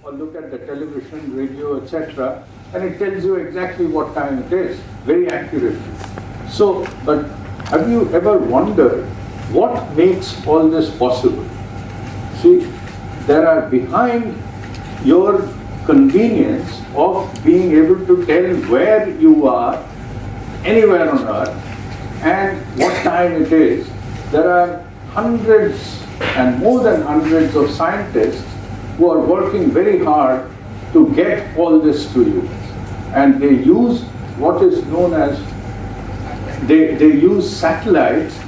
or look at the television, radio, etc., and it tells you exactly what time it is, very accurately. So, but have you ever wondered what makes all this possible? See, there are behind your convenience of being able to tell where you are, anywhere on earth, and what time it is. There are hundreds and more than hundreds of scientists who are working very hard to get all this to you. And they use what is known as, they use satellites,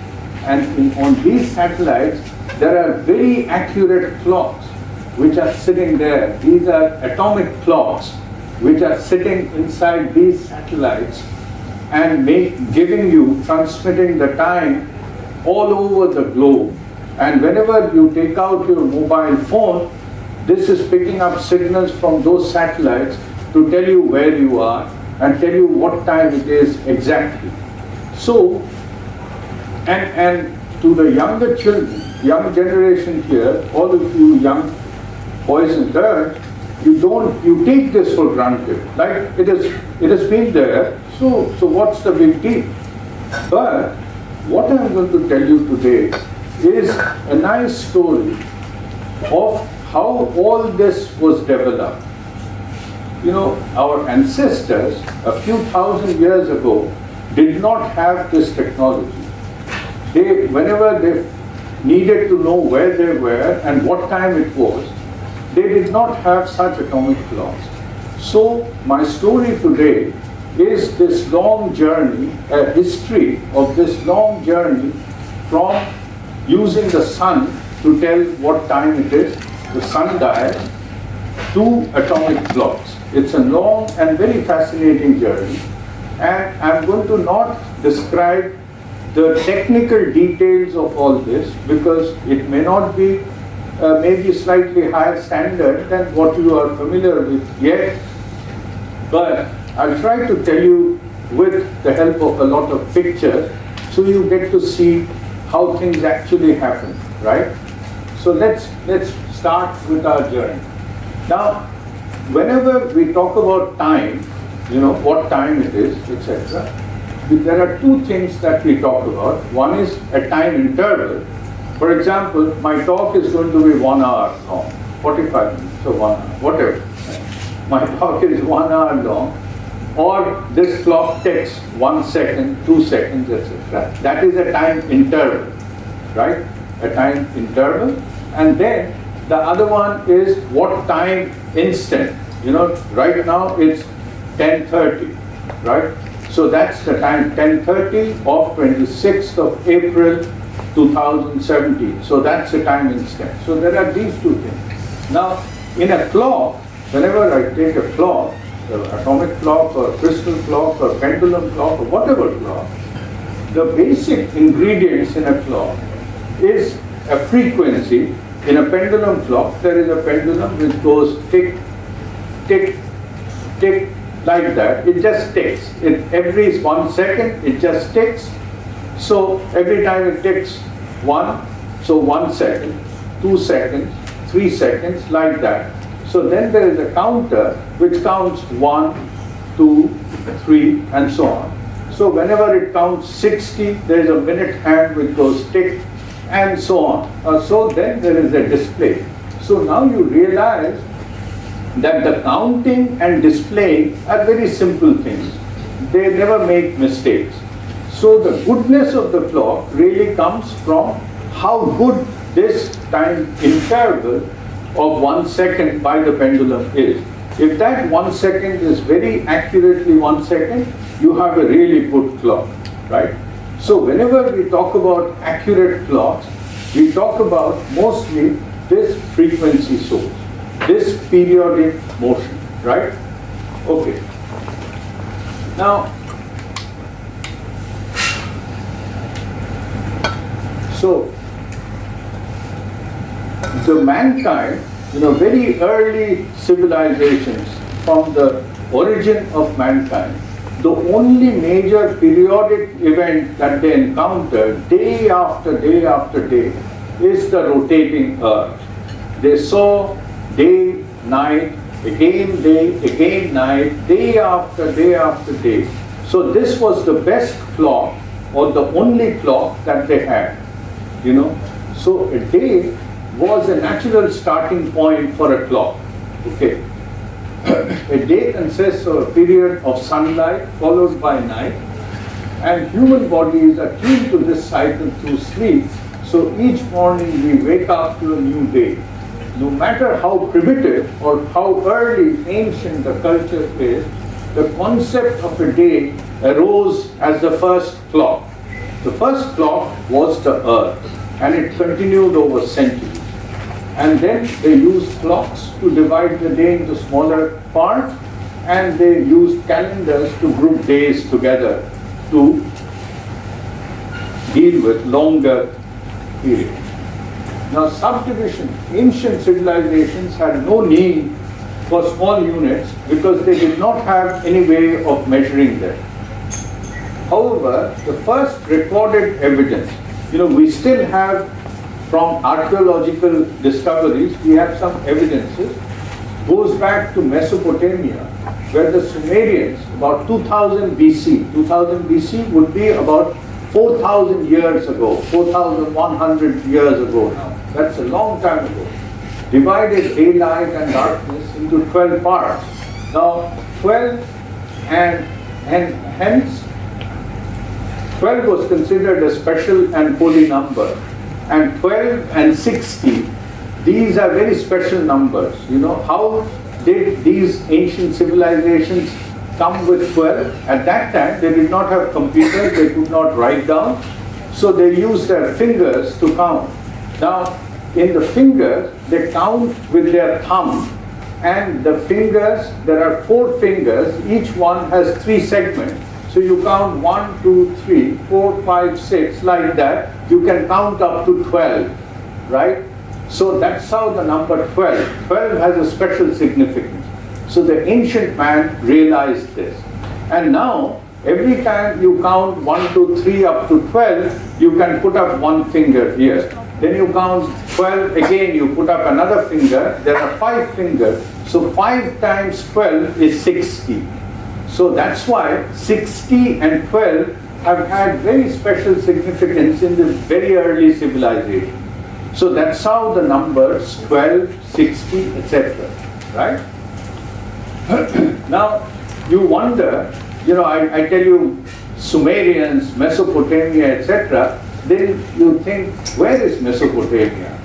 and on these satellites there are very accurate clocks which are sitting there. These are atomic clocks which are sitting inside these satellites and giving you, transmitting the time all over the globe. And whenever you take out your mobile phone, this is picking up signals from those satellites to tell you where you are and tell you what time it is exactly. So, and to the younger children, young generation here, all of you young boys and girls, you take this for granted. Like it has been there, so what's the big deal? But what I'm going to tell you today is a nice story of how all this was developed. You know, our ancestors a few thousand years ago did not have this technology. Whenever they needed to know where they were and what time it was, they did not have such atomic clocks. So my story today is this long journey, a history of this long journey from using the sun to tell what time it is, the sundial, to atomic clocks. It's a long and very fascinating journey, and I'm going to not describe the technical details of all this because it may not be maybe slightly higher standard than what you are familiar with yet, but I'll try to tell you with the help of a lot of pictures so you get to see how things actually happen, right? So let's start with our journey. Now, whenever we talk about time, you know, what time it is, etc., there are two things that we talk about. One is a time interval. For example, my talk is going to be 1 hour long, 45 minutes or 1 hour, whatever. My talk is 1 hour long, or this clock takes 1 second, 2 seconds, etc. That is a time interval, right? A time interval. And then the other one is what time instant. You know, right now it's 10:30, right? So that's the time, 10:30 of 26th of April 2017. So that's the time instant. So there are these two things. Now, in a clock, whenever I take a clock, an atomic clock or crystal clock or pendulum clock or whatever clock, the basic ingredients in a clock is a frequency. In a pendulum clock, there is a pendulum which goes tick, tick, tick, like that. It just ticks. Every 1 second, it just ticks. So every time it ticks 1, so 1 second, 2 seconds, 3 seconds, like that. So then there is a counter which counts 1, 2, 3, and so on. So whenever it counts 60, there is a minute hand which goes tick, and so on. So then there is a display. So now you realize that the counting and displaying are very simple things. They never make mistakes. So the goodness of the clock really comes from how good this time interval of 1 second by the pendulum is. If that 1 second is very accurately 1 second, you have a really good clock, right? So whenever we talk about accurate clocks, we talk about mostly this frequency source, this periodic motion, right? Okay. Now, so the mankind, very early civilizations, from the origin of mankind, the only major periodic event that they encounter day after day after day is the rotating earth. They saw day night, again day, again night, day after day after day. So this was the best clock or the only clock that they had, you know. So a day was a natural starting point for a clock, okay. A day consists of a period of sunlight followed by night, and human bodies are tuned to this cycle through sleep. So each morning we wake up to a new day. No matter how primitive or how early ancient the culture is, the concept of a day arose as the first clock. The first clock was the earth, and it continued over centuries. And then they used clocks to divide the day into smaller parts, and they used calendars to group days together to deal with longer periods. Now, subdivision, ancient civilizations had no need for small units because they did not have any way of measuring them. However, the first recorded evidence, we still have from archaeological discoveries, we have some evidences, goes back to Mesopotamia, where the Sumerians, about 2000 BC, 2000 BC would be about 4,000 years ago, 4,100 years ago now. That's a long time ago. Divided daylight and darkness into 12 parts. Now, 12 and hence 12 was considered a special and holy number. And 12 and 60, these are very special numbers. How did these ancient civilizations come with 12? At that time, they did not have computers, they could not write down, so they used their fingers to count. Now, in the fingers, they count with their thumb, and the fingers, there are 4 fingers, each one has 3 segments. So you count 1, 2, 3, 4, 5, 6, like that. You can count up to 12, right? So that's how the number 12. 12 has a special significance. So the ancient man realized this. And now, every time you count 1, 2, 3 up to 12, you can put up 1 finger here. Then you count 12, again you put up another finger. There are 5 fingers. So 5 times 12 is 60. So that's why 60 and 12 have had very special significance in the very early civilization. So that's how the numbers 12, 60, etc. Right? Now, you wonder, I tell you Sumerians, Mesopotamia, etc. Then you think, where is Mesopotamia?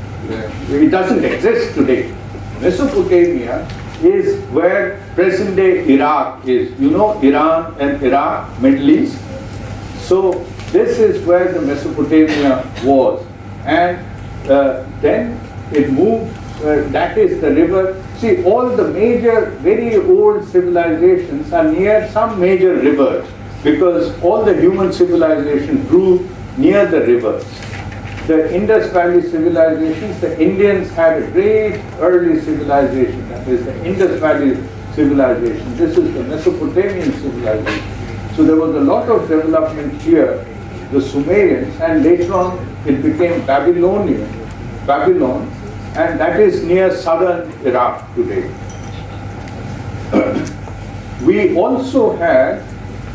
It doesn't exist today. Mesopotamia is where present-day Iraq is. Iran and Iraq, Middle East. So this is where the Mesopotamia was. And then it moved, that is the river. See, all the major, very old civilizations are near some major rivers because all the human civilization grew near the rivers. The Indus Valley civilizations, the Indians had a great early civilization, that is the Indus Valley civilization. This is the Mesopotamian civilization. So there was a lot of development here, the Sumerians, and later on it became Babylon, and that is near southern Iraq today. We also had,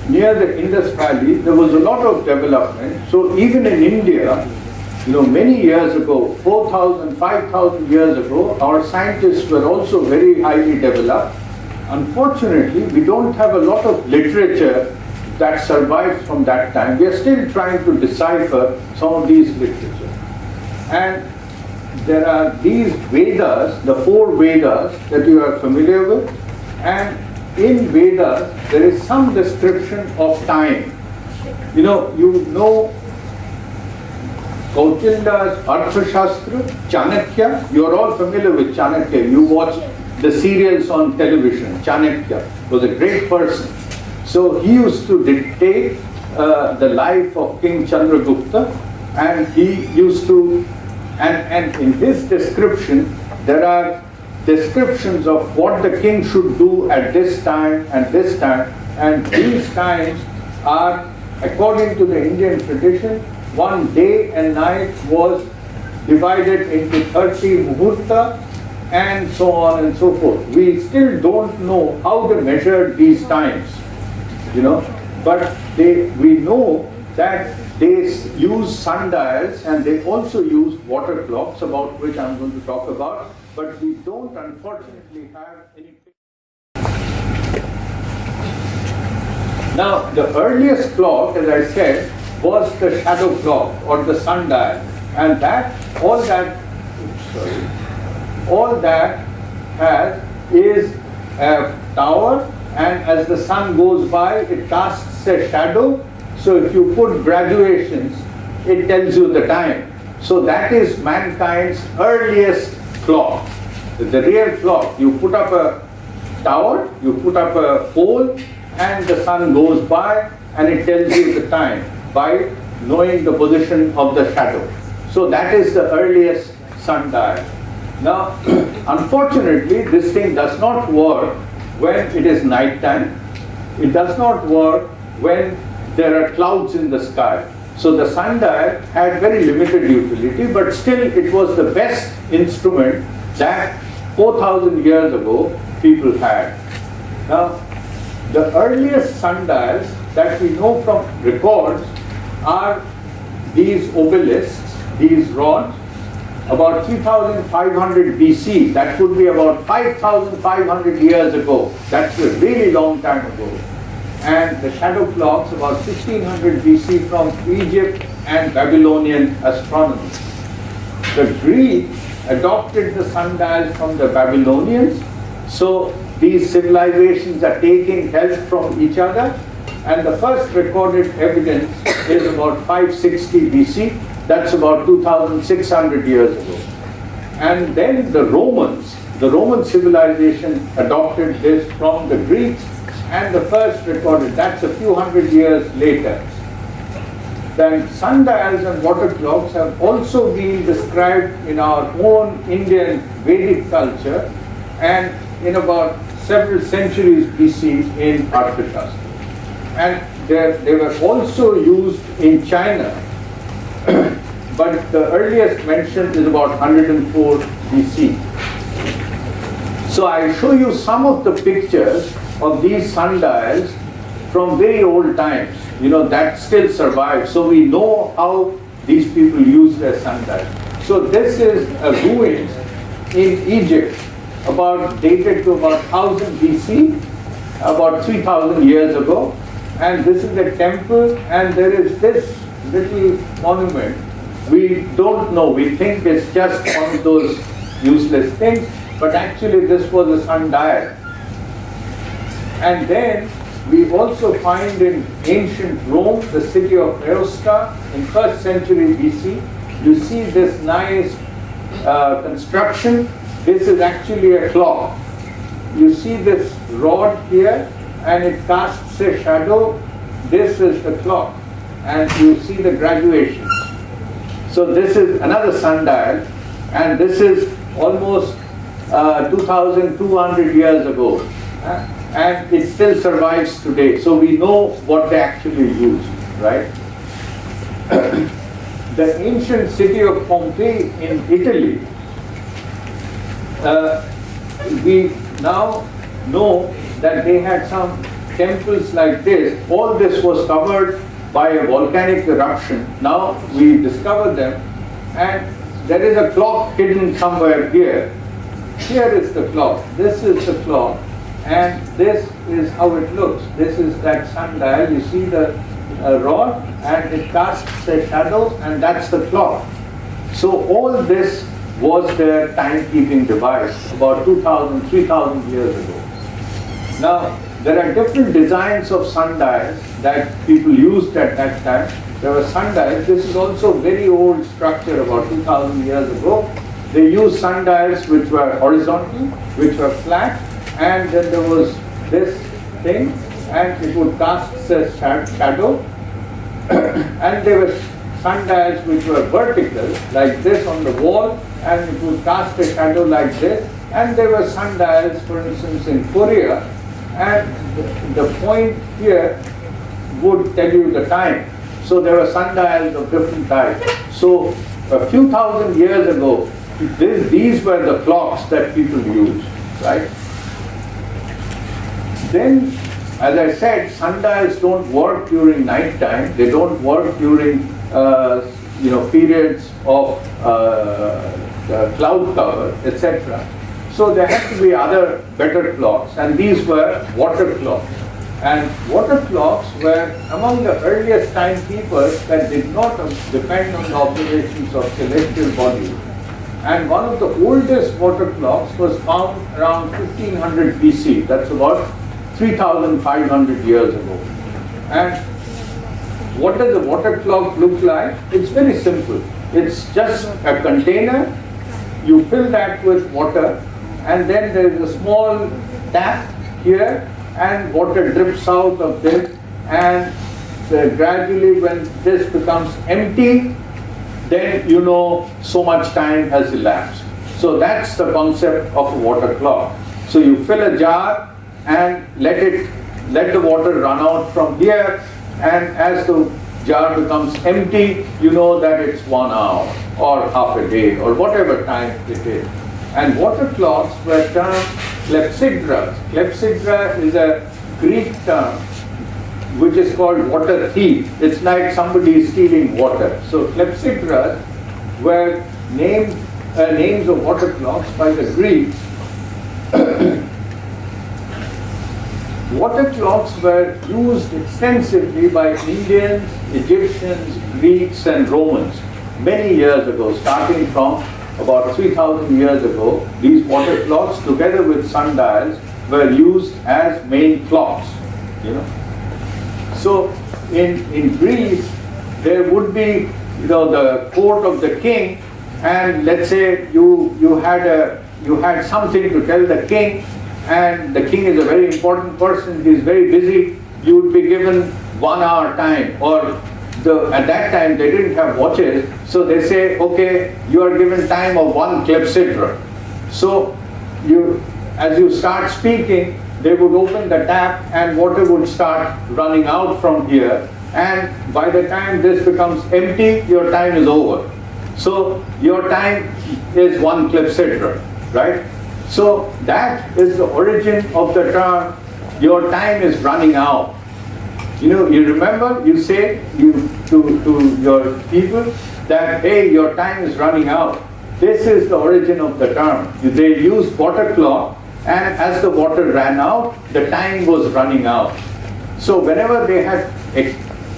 near the Indus Valley, there was a lot of development. So even in India, many years ago, 4,000, 5,000 years ago, our scientists were also very highly developed. Unfortunately, we don't have a lot of literature that survives from that time. We are still trying to decipher some of these literature. And there are these Vedas, the 4 Vedas that you are familiar with, and in Vedas there is some description of time. You know Kautilya's Arthashastra, Chanakya, you are all familiar with Chanakya. You watch the serials on television. Chanakya was a great person. So he used to dictate the life of King Chandragupta, and he used to, and in his description, there are descriptions of what the king should do at this time and this time, and these times are, according to the Indian tradition, one day and night was divided into 30 muhurta, and so on and so forth. We still don't know how they measured these times, but we know that they use sundials and they also use water clocks, about which I'm going to talk about, but we don't unfortunately have any. Now, the earliest clock, as I said, was the shadow clock or the sundial, and all that has is a tower, and as the sun goes by, it casts a shadow. So if you put graduations, it tells you the time. So that is mankind's earliest clock. The real clock. You put up a tower, you put up a pole, and the sun goes by, and it tells you the time by knowing the position of the shadow. So that is the earliest sundial. Now, unfortunately, this thing does not work when it is night time. It does not work when there are clouds in the sky. So the sundial had very limited utility, but still it was the best instrument that 4,000 years ago people had. Now, the earliest sundials that we know from records are these obelisks, these rods, about 3,500 BC. That would be about 5,500 years ago. That's a really long time ago. And the shadow clocks about 1600 BC from Egypt and Babylonian astronomy. The Greeks adopted the sundials from the Babylonians. So these civilizations are taking help from each other. And the first recorded evidence is about 560 BC. That's about 2,600 years ago. And then the Roman civilization adopted this from the Greeks, and the first recorded, that's a few hundred years later. Then sundials and water clocks have also been described in our own Indian Vedic culture and in about several centuries BC in Arthashastra. And they were also used in China, but the earliest mention is about 104 BC. So I show you some of the pictures of these sundials from very old times, that still survive. So we know how these people use their sundial. So this is a ruin in Egypt, dated to about 1000 BC, about 3000 years ago. And this is a temple, and there is this little monument. We don't know, we think it's just one of those useless things, but actually this was a sundial. And then we also find in ancient Rome, the city of Aosta, in 1st century BC, you see this nice construction. This is actually a clock. You see this rod here, and it casts a shadow. This is the clock, and you see the graduations. So this is another sundial, and this is almost 2,200 years ago. And it still survives today. So we know what they actually used, right? The ancient city of Pompeii in Italy, we now know that they had some temples like this. All this was covered by a volcanic eruption. Now we discover them, and there is a clock hidden somewhere here. Here is the clock. This is the clock. And this is how it looks. This is that sundial. You see the rod, and it casts a shadow, and that's the clock. So all this was their timekeeping device about 2,000, 3,000 years ago. Now, there are different designs of sundials that people used at that time. There were sundials. This is also a very old structure, about 2,000 years ago. They used sundials which were horizontal, which were flat, and then there was this thing, and it would cast a shadow. And there were sundials which were vertical, like this on the wall, and it would cast a shadow like this. And there were sundials, for instance, in Korea, and the point here would tell you the time. So there were sundials of different types. So a few thousand years ago, these were the clocks that people used, right? Then, as I said, sundials don't work during night time. They don't work during periods of cloud cover, etc. So there had to be other better clocks, and these were water clocks. And water clocks were among the earliest timekeepers that did not depend on the observations of celestial bodies. And one of the oldest water clocks was found around 1500 BC. That's about 3,500 years ago. And what does a water clock look like? It's very simple. It's just a container. You fill that with water, and then there is a small tap here, and water drips out of this, and gradually when this becomes empty, then you know so much time has elapsed. So that's the concept of a water clock. So you fill a jar and let the water run out from here, and as the jar becomes empty, you know that it's 1 hour or half a day or whatever time it is. And water clocks were termed clepsydras. Clepsydra is a Greek term which is called water thief. It's like somebody stealing water. So clepsydras were names of water clocks by the Greeks. Water clocks were used extensively by Indians, Egyptians, Greeks, and Romans many years ago, starting from about 3,000 years ago. These water clocks, together with sundials, were used as main clocks. So in Greece, there would be the court of the king, and let's say you had something to tell the king, and the king is a very important person, he is very busy. You would be given 1 hour time, or at that time they didn't have watches, so they say, okay, you are given time of 1 clepsydra. So as you start speaking, they would open the tap and water would start running out from here, and by the time this becomes empty, your time is over. So your time is 1 clepsydra, right? So that is the origin of the term, your time is running out. You remember, you say to your people that, hey, your time is running out. This is the origin of the term. They used water clock, and as the water ran out, the time was running out. So whenever they had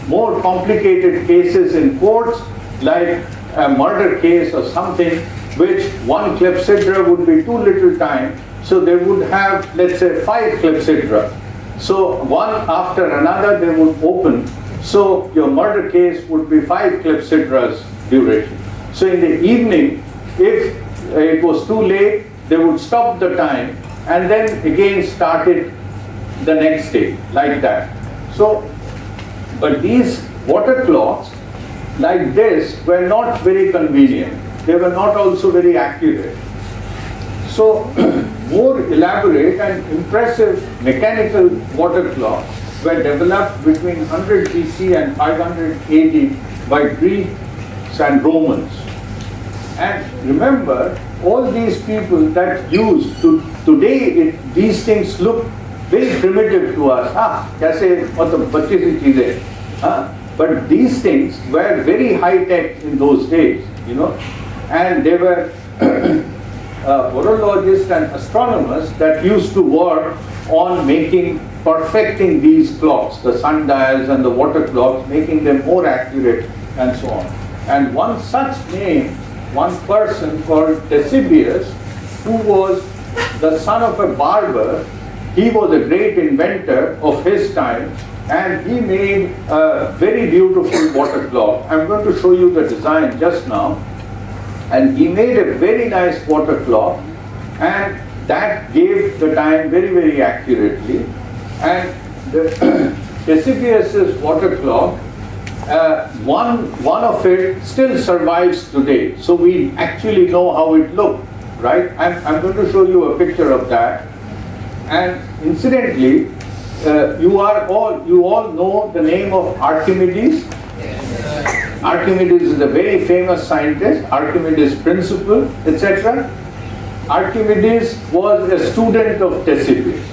more complicated cases in courts, like a murder case or something, which 1 clepsydra would be too little time, so they would have, let's say, 5 clepsydra. So one after another they would open, so your murder case would be 5 clepsydras duration. So in the evening, if it was too late, they would stop the time and then again start it the next day, like that. So, but these water clocks like this were not very convenient. They were not also very accurate. So more elaborate and impressive mechanical water clocks were developed between 100 BC and 500 AD by Greeks and Romans. And remember, all these people that used today, these things look very primitive to us. कैसे मतलब बच्चे सी चीजें, but these things were very high tech in those days, and they were horologists and astronomers that used to work on perfecting these clocks, the sundials and the water clocks, making them more accurate and so on. And one such name, one person called Ctesibius, who was the son of a barber, he was a great inventor of his time, and he made a very beautiful water clock. I'm going to show you the design just now. And he made a very nice water clock, and that gave the time very, very accurately. And the Ctesibius's water clock, one of it still survives today. So we actually know how it looked, right? I'm going to show you a picture of that. And incidentally, you all know the name of Archimedes. Archimedes is a very famous scientist, Archimedes' principle, etc. Archimedes was a student of Ctesibius.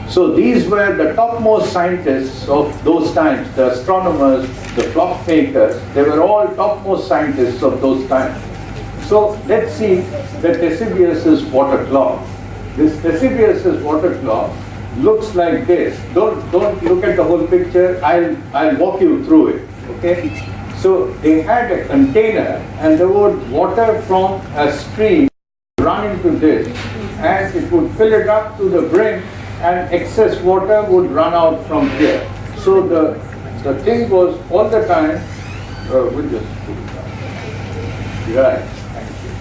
So these were the topmost scientists of those times, the astronomers, the clockmakers, they were all topmost scientists of those times. So let's see the Ctesibius' water clock. This Ctesibius' water clock looks like this. Don't look at the whole picture, I'll walk you through it, okay? So they had a container and there would water from a stream run into this and it would fill it up to the brim and excess water would run out from here. So the thing was all the time, we'll just put it down. Right, thank you.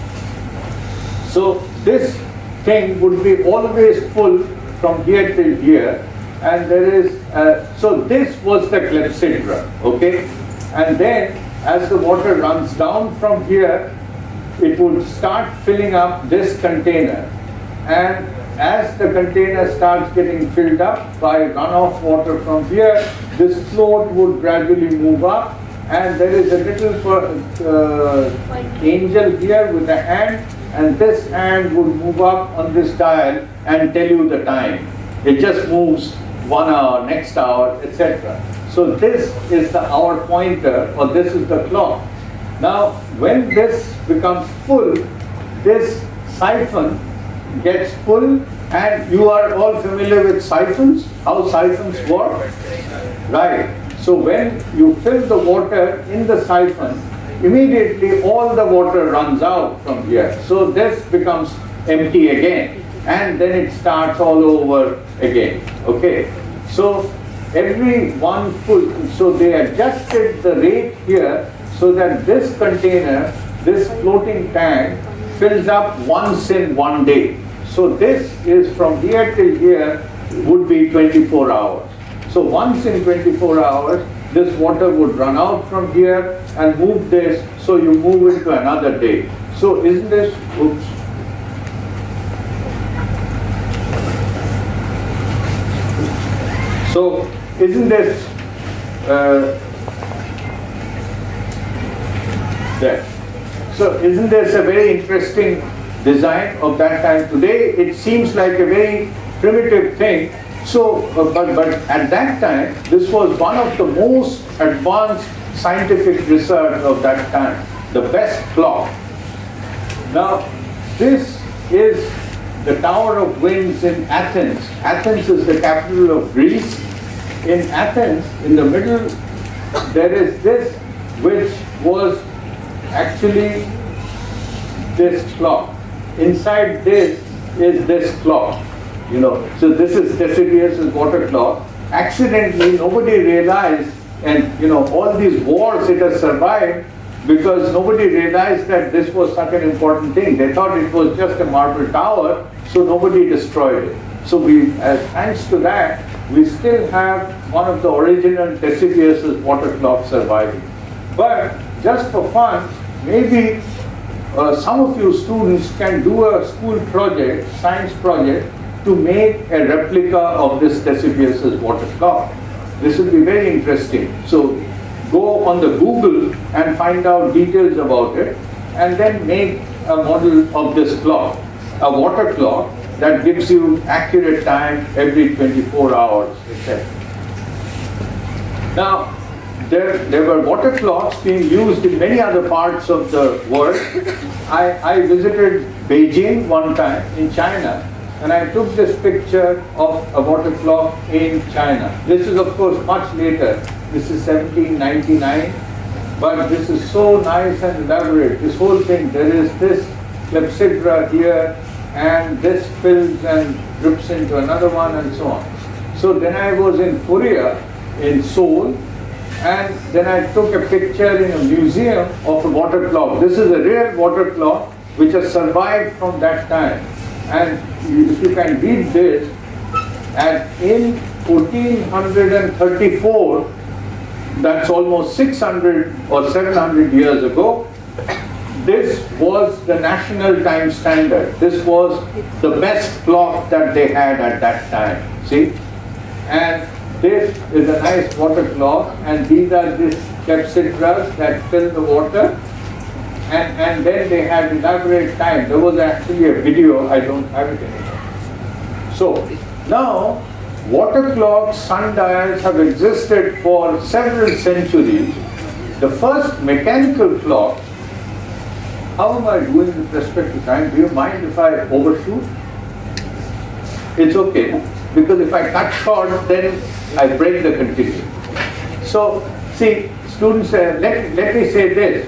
So this thing would be always full from here till here, and there is, so this was the clepsydra, okay? And then as the water runs down from here, it would start filling up this container, and as the container starts getting filled up by runoff water from here, this float would gradually move up, and there is a little angel here with a hand, and this hand would move up on this dial and tell you the time. It just moves 1 hour, next hour, etc. So this is the hour pointer, or this is the clock. Now, when this becomes full, this siphon gets full, and you are all familiar with siphons, how siphons work? Right. So when you fill the water in the siphon, immediately all the water runs out from here. So this becomes empty again, and then it starts all over again, okay? So every one full, so they adjusted the rate here so that this container, this floating tank, fills up once in one day. So this is from here till here would be 24 hours. So once in 24 hours, this water would run out from here and move this, so you move into another day. So isn't this, oops. So isn't this, there. So isn't this a very interesting design of that time? Today it seems like a very primitive thing. So, but at that time, this was one of the most advanced scientific research of that time, the best clock. Now, this is the Tower of Winds in Athens. Athens is the capital of Greece. In Athens, in the middle, there is this, which was actually this clock. Inside this is this clock. You know, so this is Ctesibius' water clock. Accidentally, nobody realized, and you know, all these wars it has survived because nobody realized that this was such an important thing. They thought it was just a marble tower, so nobody destroyed it. So we, thanks to that, we still have one of the original Ctesibius' water clocks surviving. But just for fun, maybe some of you students can do a school project, science project, to make a replica of this Ctesibius' water clock. This will be very interesting. So go on the Google and find out details about it, and then make a model of this clock, a water clock that gives you accurate time every 24 hours, etc. Now, there were water clocks being used in many other parts of the world. I visited Beijing one time in China, and I took this picture of a water clock in China. This is of course much later. This is 1799, but this is so nice and elaborate. This whole thing, there is this clepsydra here, and this fills and drips into another one, and so on. So then I was in Korea, in Seoul, and then I took a picture in a museum of a water clock. This is a real water clock which has survived from that time. And if you can read this, and in 1434, that's almost 600 or 700 years ago, this was the national time standard. This was the best clock that they had at that time, see? And this is a nice water clock, and these are this clepsydras that fill the water, and then they had elaborate time. There was actually a video, I don't have it anymore. So now water clocks, sundials have existed for several centuries. The first mechanical clock, how am I doing with respect to time? Do you mind if I overshoot? It's okay, because if I cut short, then I break the continuum. So, see, students, let me say this.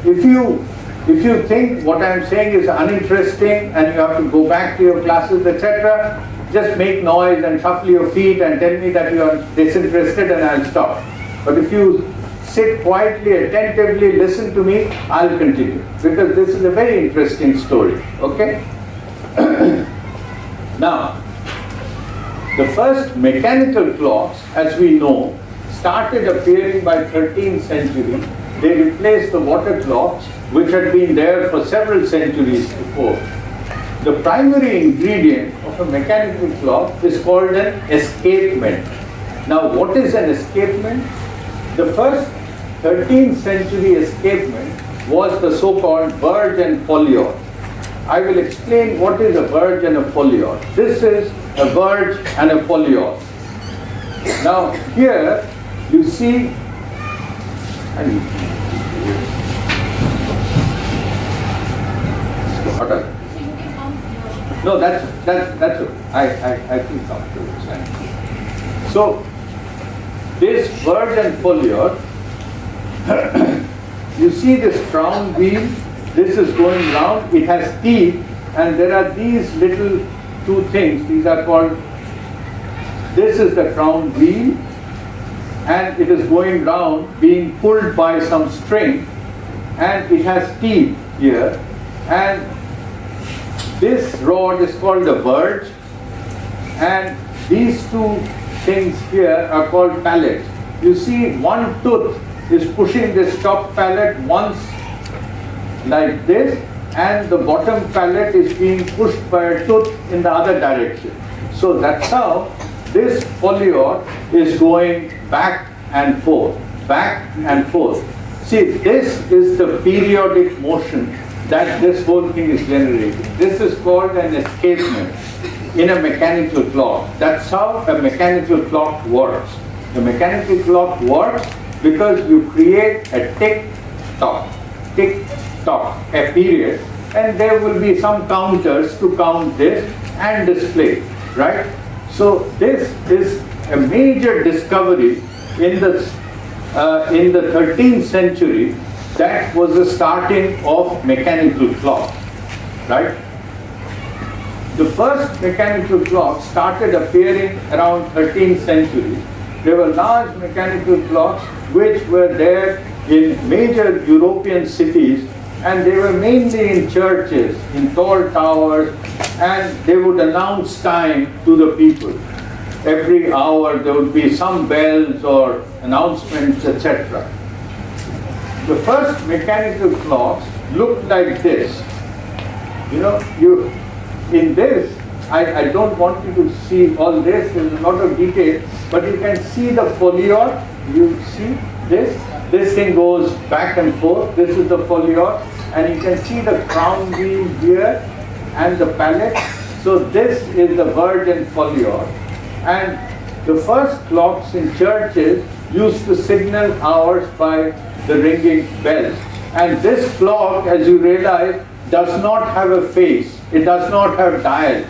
If you think what I'm saying is uninteresting and you have to go back to your classes, etc., just make noise and shuffle your feet and tell me that you are disinterested and I'll stop. But if you sit quietly, attentively, listen to me, I'll continue. Because this is a very interesting story, okay? Now, the first mechanical clocks, as we know, started appearing by 13th century. They replaced the water clocks, which had been there for several centuries before. The primary ingredient of a mechanical clock is called an escapement. Now, what is an escapement? The first 13th century escapement was the so-called verge and foliot. I will explain what is a verge and a foliot. This is a verge and a foliot. Now, here you see, no, that's okay. I feel comfortable saying. So, this verge and foliot, you see this crown wheel, this is going round, it has teeth, and there are these little two things, these are called, this is the crown wheel, and it is going round, being pulled by some string, and it has teeth here, and this rod is called the verge, and these two things here are called pallets. You see, one tooth is pushing this top pallet once like this, and the bottom pallet is being pushed by a tooth in the other direction. So that's how this foliot is going back and forth, back and forth. See, this is the periodic motion that this whole thing is generating. This is called an escapement in a mechanical clock. That's how a mechanical clock works. The mechanical clock works because you create a tick-tock, a period, and there will be some counters to count this and display, right? So this is a major discovery in the 13th century. That was the starting of mechanical clocks, right? The first mechanical clocks started appearing around 13th century. There were large mechanical clocks which were there in major European cities, and they were mainly in churches, in tall towers, and they would announce time to the people. Every hour there would be some bells or announcements, etc. The first mechanical clocks looked like this. You know, in this, I don't want you to see all this, there's a lot of detail, but you can see the foliot. You see this? This thing goes back and forth. This is the foliot, and you can see the crown wheel here and the pallet. So this is the verge and foliot. And the first clocks in churches used to signal hours by the ringing bells. And this clock, as you realize, does not have a face. It does not have dials.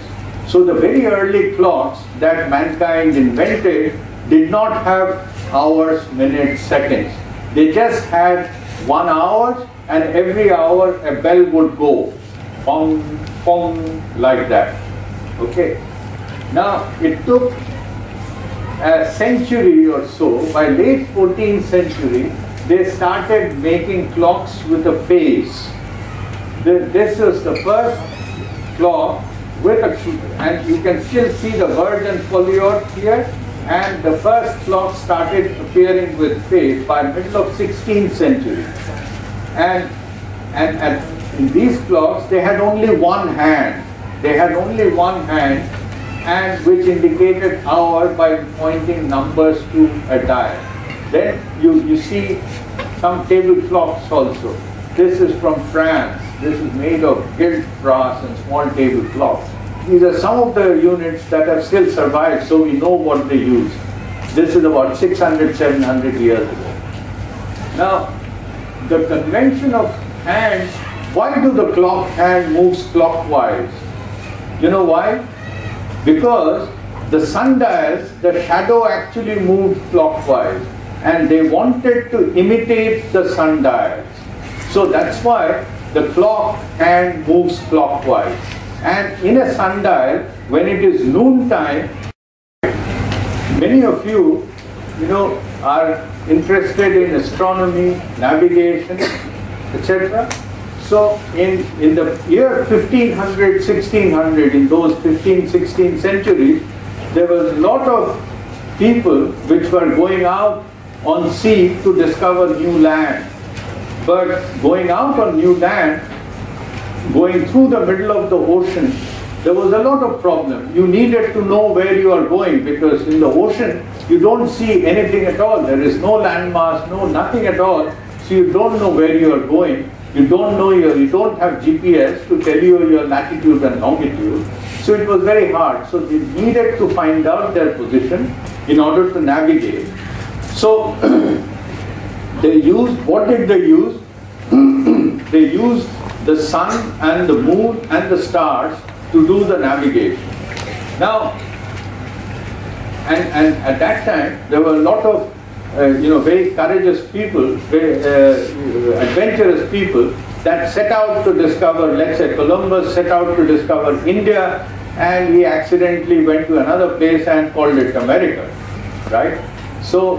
So the very early clocks that mankind invented did not have hours, minutes, seconds. They just had 1 hour, and every hour a bell would go, pong, pong, like that. Okay. Now it took a century or so. By late 14th century, they started making clocks with a face. This is the first clock with a, and you can still see the verge and foliot here. And the first clock started appearing with face by middle of 16th century. And in these clocks, they had only one hand. They had only one hand, and which indicated hour by pointing numbers to a dial. Then you see some table clocks also. This is from France. This is made of gilt brass and small table clocks. These are some of the units that have still survived, so we know what they use. This is about 600, 700 years ago. Now, the convention of hands, why do the clock hand moves clockwise? You know why? Because the sundials, the shadow actually moved clockwise, and they wanted to imitate the sundials. So that's why the clock hand moves clockwise. And in a sundial, when it is noontime, many of you are interested in astronomy, navigation, etc. So in the year 1500, 1600, in those 15th, 16th centuries, there was a lot of people which were going out on sea to discover new land. But going out on new land, going through the middle of the ocean, there was a lot of problem. You needed to know where you are going, because in the ocean you don't see anything at all. There is no landmass, nothing at all. So you don't know where you are going. You don't have GPS to tell you your latitude and longitude. So it was very hard. So they needed to find out their position in order to navigate. So what did they use? They used the sun and the moon and the stars to do the navigation. Now, and at that time, there were a lot of very courageous people, very adventurous people that set out to discover, let's say Columbus set out to discover India, and he accidentally went to another place and called it America, right? So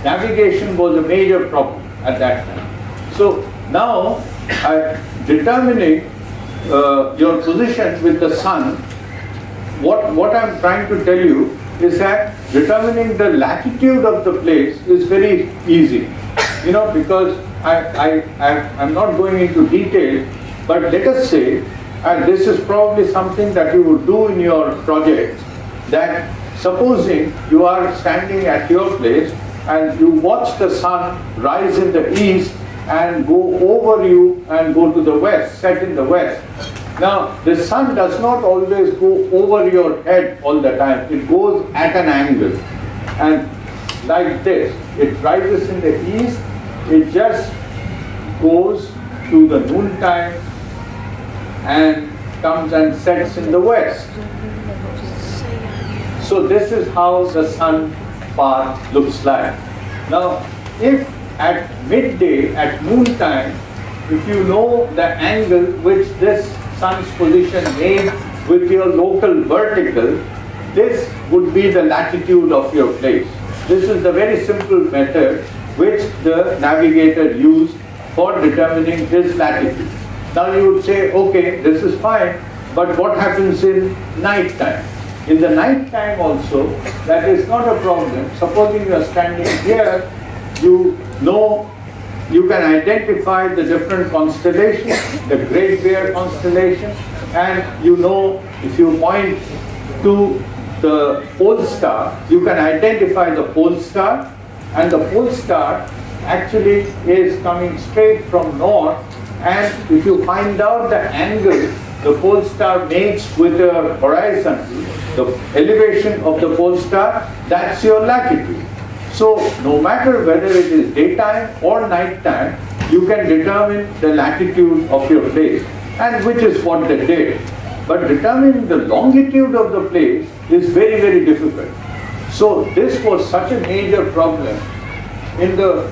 navigation was a major problem at that time. So now, determining your position with the sun, what I'm trying to tell you is that determining the latitude of the place is very easy. Because I'm not going into detail, but let us say, and this is probably something that you would do in your project, that supposing you are standing at your place and you watch the sun rise in the east and go over you and go to the west, set in the west. Now, the sun does not always go over your head all the time. It goes at an angle. And like this, it rises in the east, it just goes to the noontime and comes and sets in the west. So this is how the sun path looks like. Now, if at midday, at noontime, if you know the angle which this sun's position made with your local vertical, this would be the latitude of your place. This is the very simple method which the navigator used for determining his latitude. Now you would say, okay, this is fine, but what happens in night time? In the night time also, that is not a problem. Supposing you are standing here, you know, you can identify the different constellations, the Great Bear constellation, and you know, if you point to the pole star, you can identify the pole star, and the pole star actually is coming straight from north, and if you find out the angle the pole star makes with the horizon, the elevation of the pole star, that's your latitude. So no matter whether it is daytime or nighttime, you can determine the latitude of your place, and which is what they did. But determining the longitude of the place is very, very difficult. So this was such a major problem in the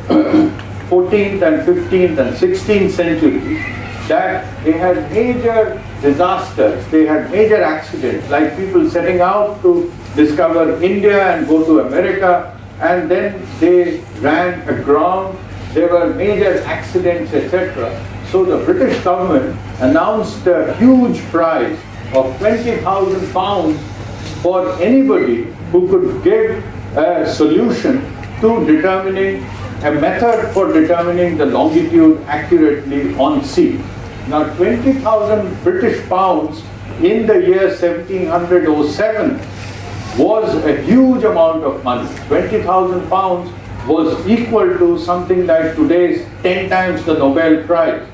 14th and 15th and 16th centuries that they had major disasters, they had major accidents, like people setting out to discover India and go to America, and then they ran aground, there were major accidents, etc. So the British government announced a huge prize of 20,000 pounds for anybody who could give a solution to determining a method for determining the longitude accurately on sea. Now 20,000 British pounds in the year 1707 was a huge amount of money. 20,000 pounds was equal to something like today's 10 times the Nobel Prize.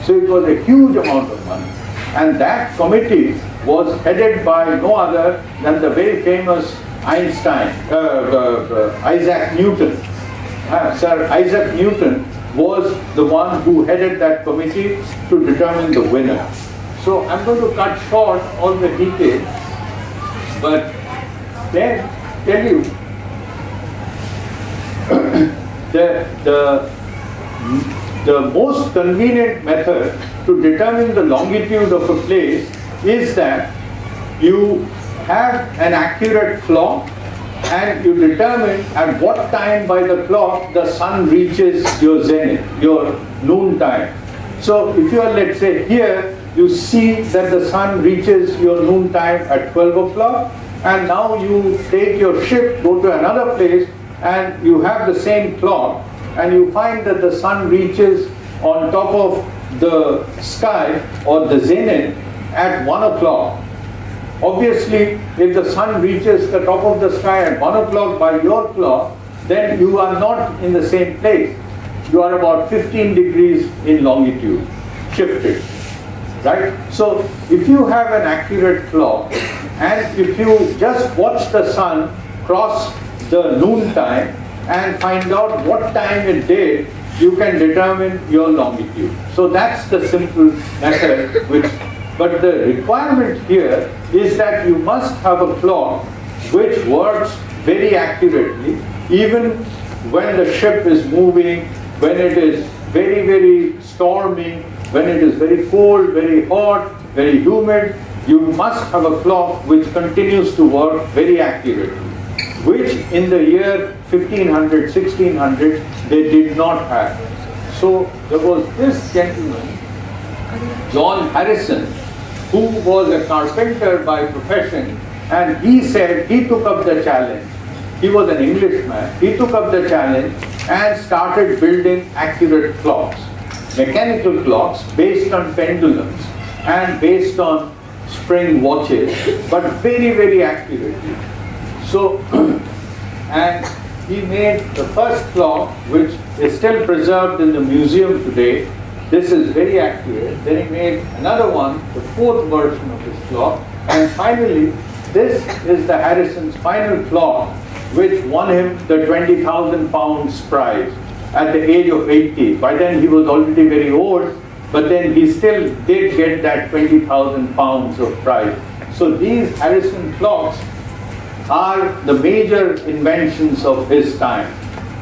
So it was a huge amount of money. And that committee was headed by no other than the very famous Isaac Newton. Sir Isaac Newton was the one who headed that committee to determine the winner. So I'm going to cut short all the details, but then tell you the most convenient method to determine the longitude of a place is that you have an accurate clock and you determine at what time by the clock the sun reaches your zenith, your noon time. So if you are, let's say, here, you see that the sun reaches your noon time at 12 o'clock, and now you take your ship, go to another place, and you have the same clock, and you find that the sun reaches on top of the sky or the zenith at 1 o'clock. Obviously, if the sun reaches the top of the sky at 1 o'clock by your clock, then you are not in the same place. You are about 15 degrees in longitude, shifted, right? So if you have an accurate clock, and if you just watch the sun cross the noon time and find out what time it did, you can determine your longitude. So that's the simple method but the requirement here is that you must have a clock which works very accurately, even when the ship is moving, when it is very, very stormy, when it is very cold, very hot, very humid. You must have a clock which continues to work very accurately, which in the year 1500, 1600, they did not have. So there was this gentleman, John Harrison, who was a carpenter by profession, and he said he took up the challenge. He was an Englishman. He took up the challenge and started building accurate clocks, mechanical clocks based on pendulums and based on spring watches, but very, very accurately. So, and he made the first clock, which is still preserved in the museum today. This is very accurate. Then he made another one, the fourth version of this clock. And finally, this is the Harrison's final clock, which won him the 20,000 pounds prize at the age of 80. By then he was already very old, but then he still did get that 20,000 pounds of prize. So these Harrison clocks are the major inventions of his time,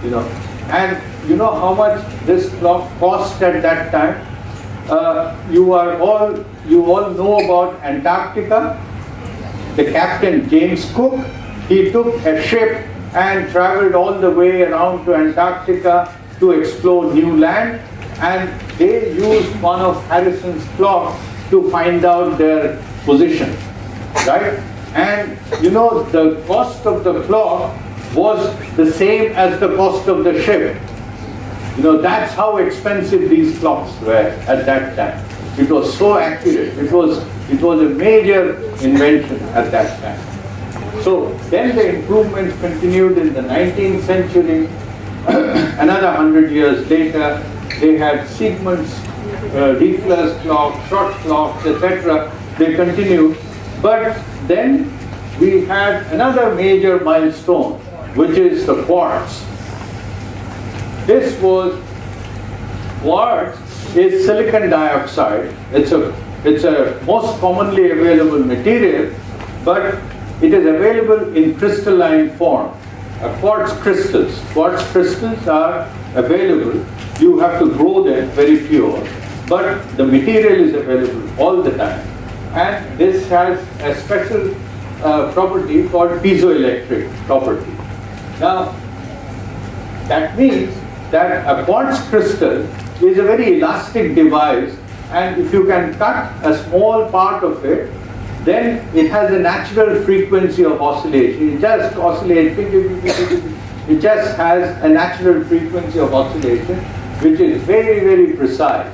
you know. And you know how much this clock cost at that time? You all know about Antarctica. The captain, James Cook, he took a ship and traveled all the way around to Antarctica to explore new land, and they used one of Harrison's clocks to find out their position, right? And you know, the cost of the clock was the same as the cost of the ship. You know, that's how expensive these clocks were at that time. It was so accurate. It was a major invention at that time. So then the improvements continued in the 19th century. Another 100 years later, they had Siemens, Riegler's clock, short clocks, etc. They continued. But then we had another major milestone, which is the quartz. Quartz is silicon dioxide. It's a most commonly available material, but it is available in crystalline form. Quartz crystals. Quartz crystals are available. You have to grow them very pure, but the material is available all the time. And this has a special property called piezoelectric property. Now, that means that a quartz crystal is a very elastic device, and if you can cut a small part of it, then it has a natural frequency of oscillation. It just oscillates, it just has a natural frequency of oscillation, which is very, very precise.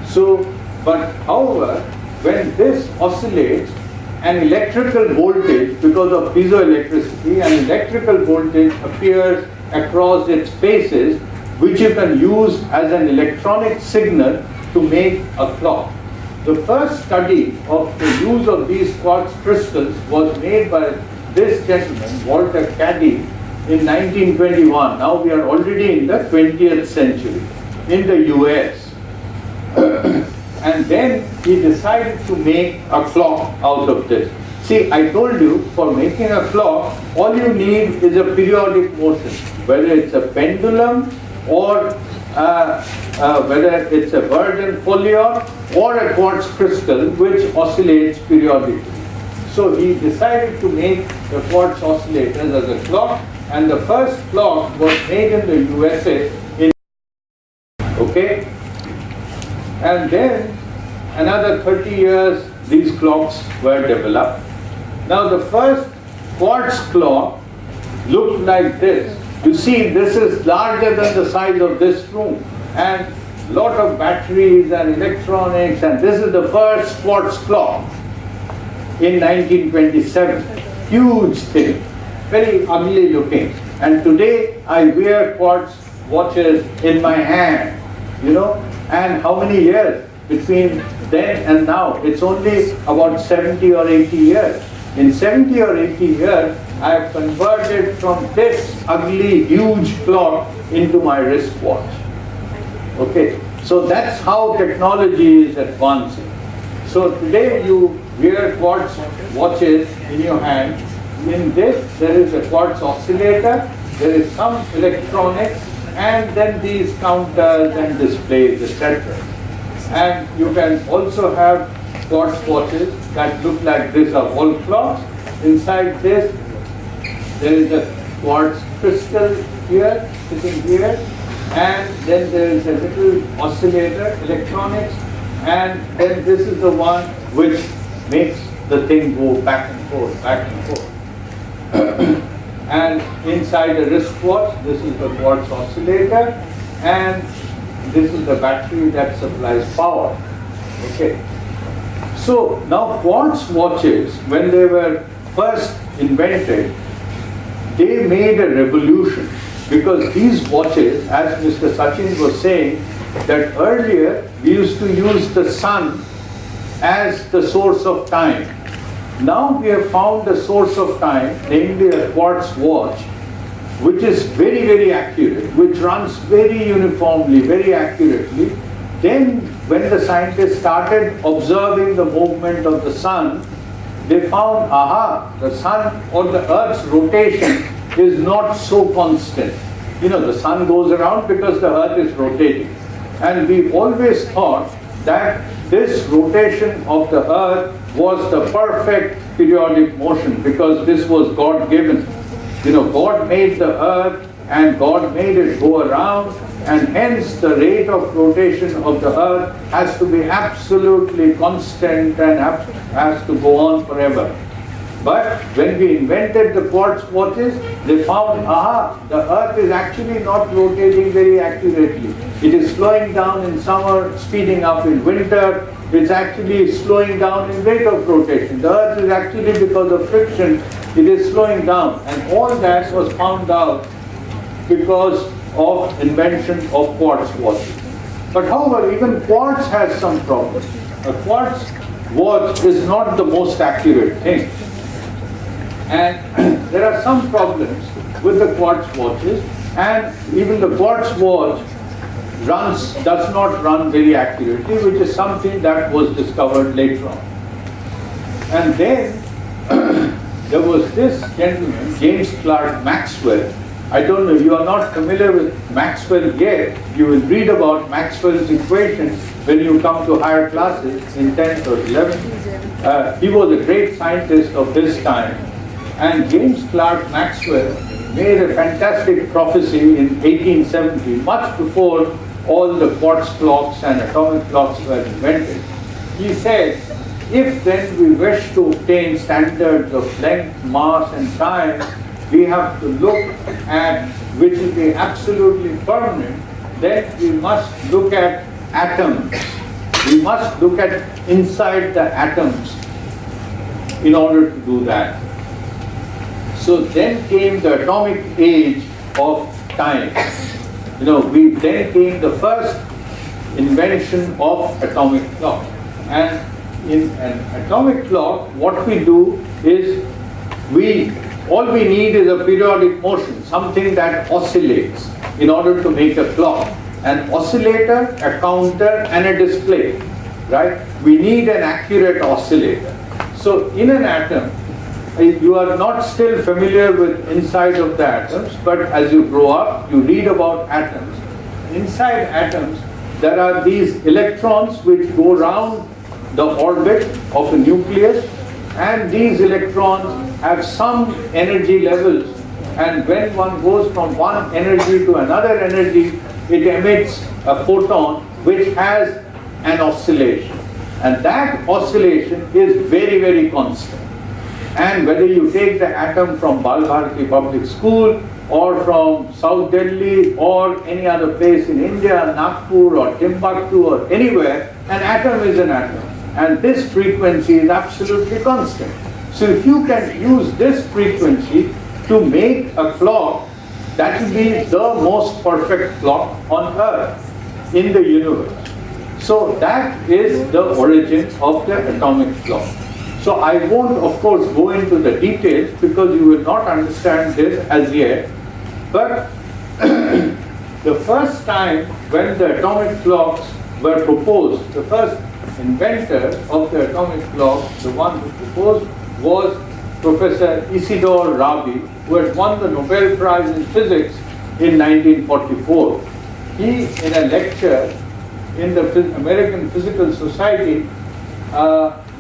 So, but however, when this oscillates, an electrical voltage, because of piezoelectricity, an electrical voltage appears across its faces, which you can use as an electronic signal to make a clock. The first study of the use of these quartz crystals was made by this gentleman, Walter Caddy, in 1921. Now we are already in the 20th century in the US. And then he decided to make a clock out of this. See, I told you, for making a clock, all you need is a periodic motion, whether it's a pendulum or whether it's a Verdun foliot or a quartz crystal which oscillates periodically. So he decided to make the quartz oscillators as a clock, and the first clock was made in the USA in okay. And then another 30 years these clocks were developed. Now the first quartz clock looked like this. You see, this is larger than the size of this room, and lot of batteries and electronics, and this is the first quartz clock in 1927. Huge thing, very ugly looking. And today I wear quartz watches in my hand, you know, and how many years between then and now? It's only about 70 or 80 years. In 70 or 80 years, I have converted from this ugly, huge clock into my wristwatch. Okay, so that's how technology is advancing. So today you wear quartz watches in your hand. In this, there is a quartz oscillator, there is some electronics, and then these counters and displays, etc. And you can also have quartz watches that look like this, are wall clocks. Inside this, there is a quartz crystal here, sitting here, and then there is a little oscillator, electronics, and then this is the one which makes the thing go back and forth, back and forth. And inside the wristwatch, this is the quartz oscillator, and this is the battery that supplies power. Okay. So now quartz watches, when they were first invented, they made a revolution, because these watches, as Mr. Sachin was saying, that earlier we used to use the sun as the source of time. Now we have found a source of time, namely a quartz watch, which is very, very accurate, which runs very uniformly, very accurately. Then when the scientists started observing the movement of the sun, they found, aha, the sun or the earth's rotation is not so constant. You know, the sun goes around because the earth is rotating. And we always thought that this rotation of the earth was the perfect periodic motion, because this was God-given. You know, God made the earth and God made it go around, and hence the rate of rotation of the earth has to be absolutely constant and has to go on forever. But when we invented the quartz watches, they found, aha, the earth is actually not rotating very accurately. It is slowing down in summer, speeding up in winter. It's actually slowing down in rate of rotation. The earth is actually, because of friction, it is slowing down. And all that was found out because of invention of quartz watches. But however, even quartz has some problems. A quartz watch is not the most accurate thing. And there are some problems with the quartz watches, and even the quartz watch does not run very accurately, which is something that was discovered later on. And then there was this gentleman, James Clerk Maxwell. I don't know, you are not familiar with Maxwell yet. You will read about Maxwell's equations when you come to higher classes in 10th or 11th. He was a great scientist of his time. And James Clerk Maxwell made a fantastic prophecy in 1870, much before all the quartz clocks and atomic clocks were invented. He said, if then we wish to obtain standards of length, mass and time, we have to look at which will be absolutely permanent. Then we must look at atoms. We must look at inside the atoms in order to do that. So then came the atomic age of time, then came the first invention of atomic clock. And in an atomic clock, what we do is all we need is a periodic motion, something that oscillates in order to make a clock. An oscillator, a counter, and a display, right? We need an accurate oscillator. So in an atom, you are not still familiar with inside of the atoms, but as you grow up, you read about atoms. Inside atoms, there are these electrons which go around the orbit of a nucleus, and these electrons have some energy levels, and when one goes from one energy to another energy, it emits a photon which has an oscillation, and that oscillation is very, very constant. And whether you take the atom from Bal Bharati Public School or from South Delhi or any other place in India, Nagpur or Timbuktu or anywhere, an atom is an atom. And this frequency is absolutely constant. So if you can use this frequency to make a clock, that will be the most perfect clock on Earth, in the universe. So that is the origin of the atomic clock. So I won't, of course, go into the details because you will not understand this as yet. But the first time when the atomic clocks were proposed, the first inventor of the atomic clock, the one who proposed, was Professor Isidore Rabi, who had won the Nobel Prize in Physics in 1944. He, in a lecture in the American Physical Society,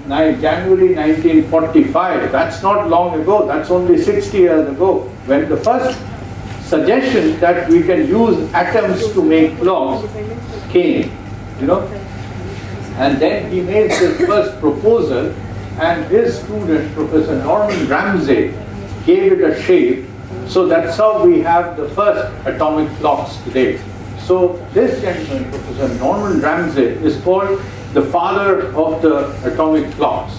January 1945, that's not long ago, that's only 60 years ago, when the first suggestion that we can use atoms to make clocks came, And then he made his first proposal, and his student, Professor Norman Ramsay, gave it a shape. So that's how we have the first atomic clocks today. So this gentleman, Professor Norman Ramsay, is called the father of the atomic clocks.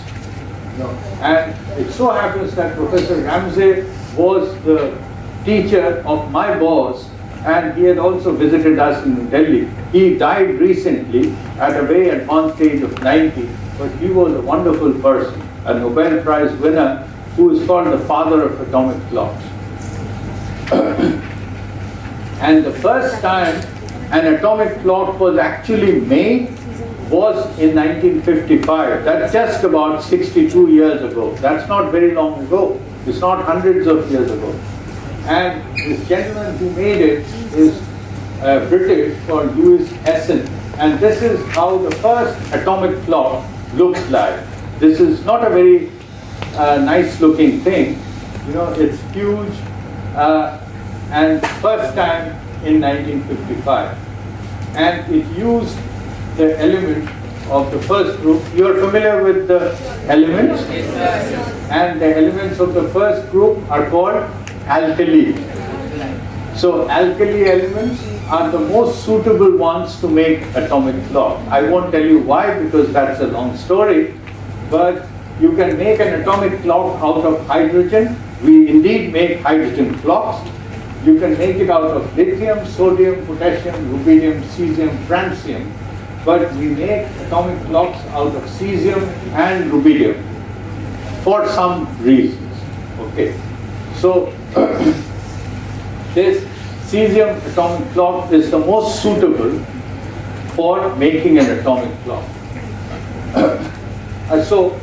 And it so happens that Professor Ramsay was the teacher of my boss, and he had also visited us in Delhi. He died recently at a very advanced age of 90, but he was a wonderful person, a Nobel Prize winner who is called the father of atomic clocks. And the first time an atomic clock was actually made was in 1955. That's just about 62 years ago. That's not very long ago. It's not hundreds of years ago. And this gentleman who made it is British, called Louis Essen. And this is how the first atomic clock looks like. This is not a very nice looking thing. It's huge. And first time in 1955. And it used the element of the first group. You're familiar with the elements? And the elements of the first group are called alkali. So alkali elements are the most suitable ones to make atomic clock. I won't tell you why, because that's a long story, but you can make an atomic clock out of hydrogen. We indeed make hydrogen clocks. You can make it out of lithium, sodium, potassium, rubidium, cesium, francium. But we make atomic clocks out of cesium and rubidium for some reasons. Okay. So this cesium atomic clock is the most suitable for making an atomic clock. So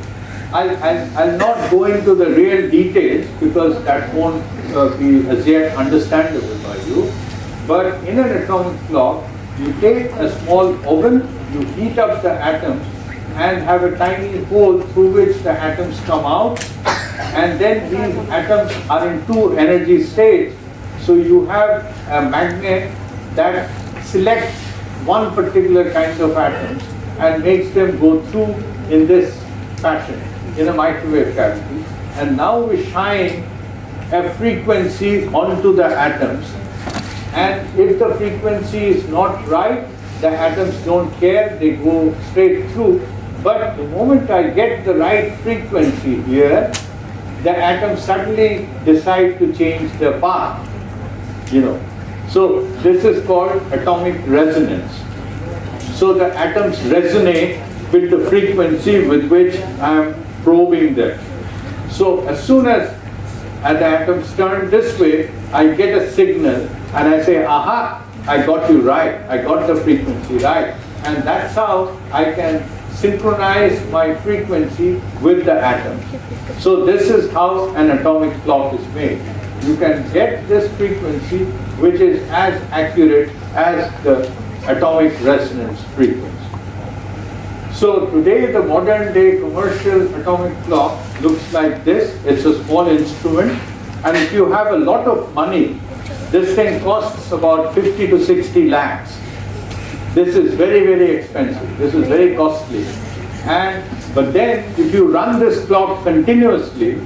I'll not go into the real details because that won't be as yet understandable by you. But in an atomic clock, you take a small oven, you heat up the atoms and have a tiny hole through which the atoms come out, and then these atoms are in two energy states. So you have a magnet that selects one particular kind of atoms and makes them go through in this fashion, in a microwave cavity. And now we shine a frequency onto the atoms, and if the frequency is not right, the atoms don't care, they go straight through. But the moment I get the right frequency here, the atoms suddenly decide to change their path. So this is called atomic resonance. So the atoms resonate with the frequency with which I am probing them. So as soon as the atoms turn this way, I get a signal and I say, aha, I got you right, I got the frequency right. And that's how I can synchronize my frequency with the atom. So this is how an atomic clock is made. You can get this frequency which is as accurate as the atomic resonance frequency. So today the modern day commercial atomic clock looks like this. It's a small instrument, and if you have a lot of money, this thing costs about 50 to 60 lakhs. This is very, very expensive. This is very costly. But then if you run this clock continuously,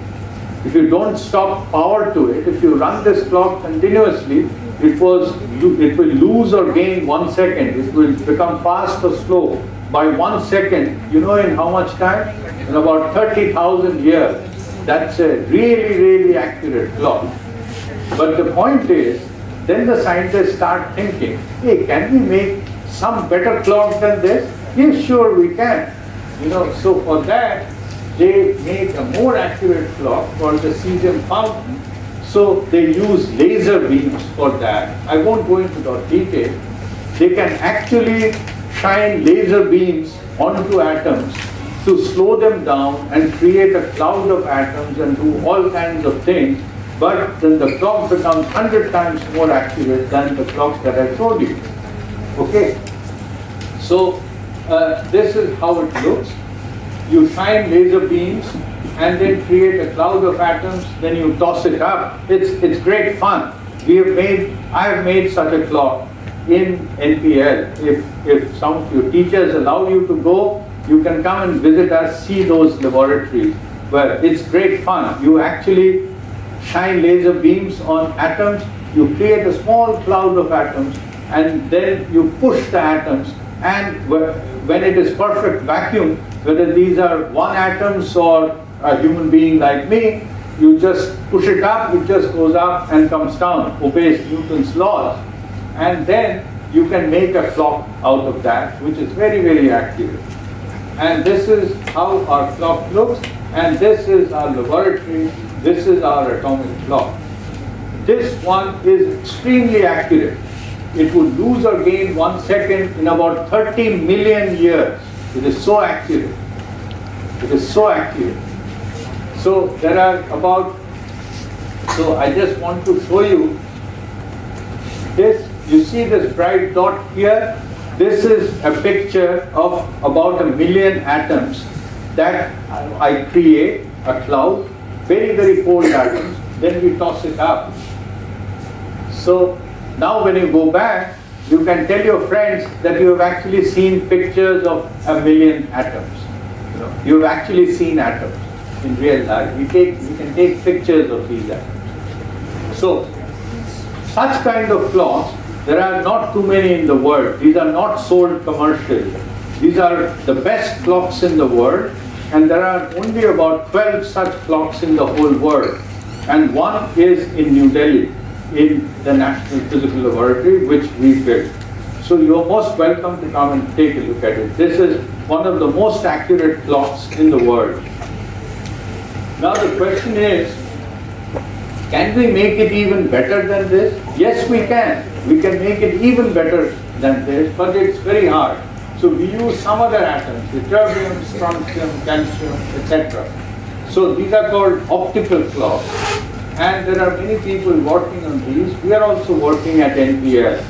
if you don't stop power to it, if you run this clock continuously, it will lose or gain 1 second. It will become fast or slow by 1 second. You know in how much time? In about 30,000 years. That's a really, really accurate clock. But the point is, then the scientists start thinking, hey, can we make some better clock than this? Yes, sure we can. So for that, they make a more accurate clock called the cesium fountain. So they use laser beams for that. I won't go into the detail. They can actually shine laser beams onto atoms to slow them down and create a cloud of atoms and do all kinds of things. But then the clock becomes 100 times more accurate than the clock that I showed you. Okay? So this is how it looks. You shine laser beams and then create a cloud of atoms, then you toss it up. It's great fun. I have made such a clock in NPL. If some of your teachers allow you to go, you can come and visit us, see those laboratories where it's great fun. You actually shine laser beams on atoms, you create a small cloud of atoms, and then you push the atoms, and when it is perfect vacuum, whether these are one atoms or a human being like me, you just push it up, it just goes up and comes down, obeys Newton's laws. And then you can make a clock out of that, which is very, very accurate. And this is how our clock looks, and this is our laboratory, this is our atomic clock. This one is extremely accurate. It would lose or gain 1 second in about 30 million years. It is so accurate. It is so accurate. So there are so I just want to show you this. You see this bright dot here? This is a picture of about 1 million atoms that I create, a cloud, very, very cold atoms, then we toss it up. So now when you go back, you can tell your friends that you have actually seen pictures of 1 million atoms. You've actually seen atoms in real life. We can take pictures of these atoms. So such kind of clocks, there are not too many in the world. These are not sold commercially. These are the best clocks in the world, and there are only about 12 such clocks in the whole world. And one is in New Delhi, in the National Physical Laboratory, which we built. So you're most welcome to come and take a look at it. This is one of the most accurate clocks in the world. Now the question is, can we make it even better than this? Yes, we can. We can make it even better than this, but it's very hard. So we use some other atoms, ytterbium, strontium, calcium, etc. So these are called optical clocks. And there are many people working on these. We are also working at NPL.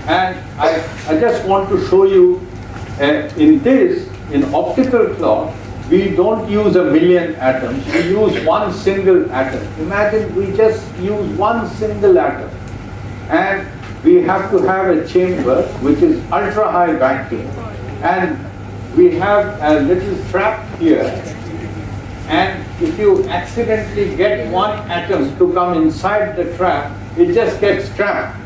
And I just want to show you, in optical clock, we don't use 1 million atoms, we use one single atom. Imagine we just use one single atom. And we have to have a chamber which is ultra high vacuum. And we have a little trap here. And if you accidentally get one atom to come inside the trap, it just gets trapped.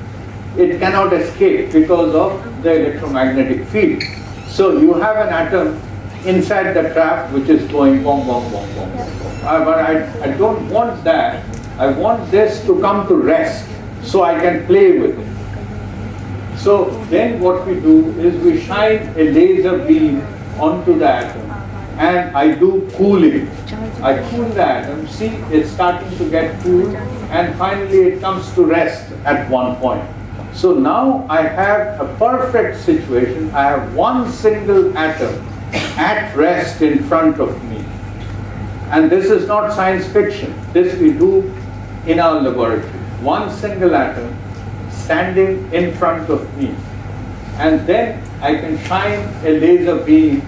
It cannot escape because of the electromagnetic field. So you have an atom inside the trap which is going boom, boom, boom, boom, boom. But I don't want that. I want this to come to rest. so I can play with it. So then what we do is we shine a laser beam onto the atom and I do cooling. I cool the atom, see it's starting to get cool and finally it comes to rest at one point. So now I have a perfect situation. I have one single atom at rest in front of me. And this is not science fiction. This we do in our laboratory. One single atom standing in front of me. And then I can shine a laser beam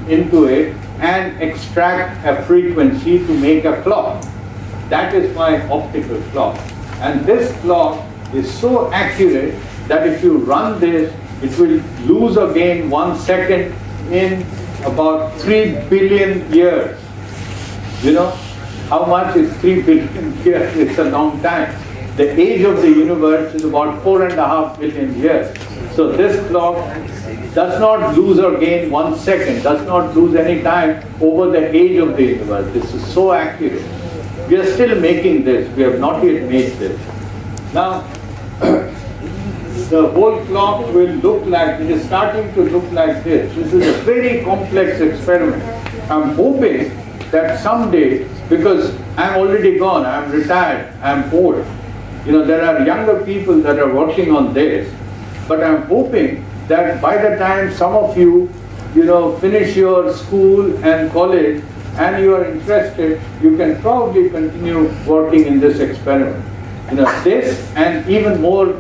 into it and extract a frequency to make a clock. That is my optical clock. And this clock is so accurate that if you run this, it will lose or gain 1 second in about 3 billion years. You know, how much is 3 billion years? It's a long time. The age of the universe is about 4.5 billion years. So this clock does not lose or gain 1 second, does not lose any time over the age of the universe. This is so accurate. We are still making this. We have not yet made this. Now, the whole clock will look like, it is starting to look like this. This is a very complex experiment. I'm hoping that someday, because I'm already gone, I'm retired, I'm old. You know, there are younger people that are working on this, but I'm hoping that by the time some of you, finish your school and college and you are interested, you can probably continue working in this experiment. This and even more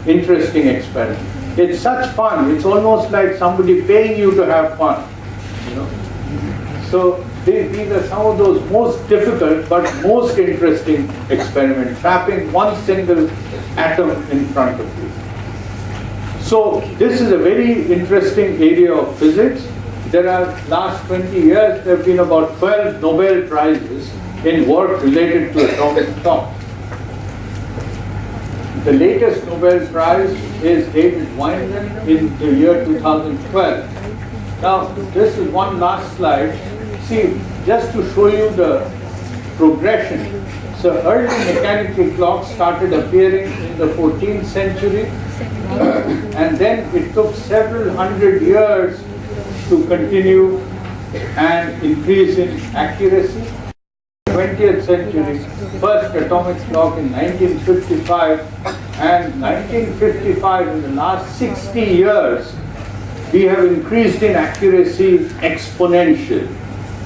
interesting experiment. It's such fun. It's almost like somebody paying you to have fun. So these are some of those most difficult but most interesting experiments, trapping one single atom in front of you. So this is a very interesting area of physics. There are, last 20 years, there have been about 12 Nobel Prizes in work related to atomic clocks. The latest Nobel Prize is David Wineland in the year 2012. Now, this is one last slide. See, just to show you the progression. So early mechanical clocks started appearing in the 14th century, and then it took several hundred years to continue and increase in accuracy. 20th century, first atomic clock in 1955, and 1955, in the last 60 years, we have increased in accuracy exponentially.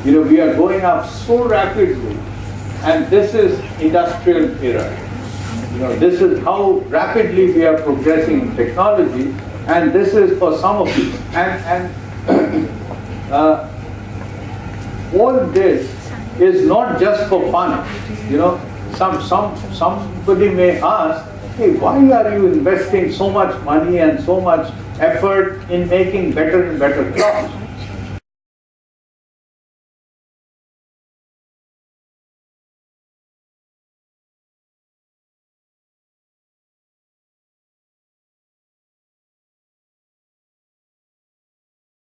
We are going up so rapidly, and this is industrial era. This is how rapidly we are progressing in technology, and this is for some of you. All this is not just for fun. Somebody may ask, hey, why are you investing so much money and so much effort in making better and better clocks?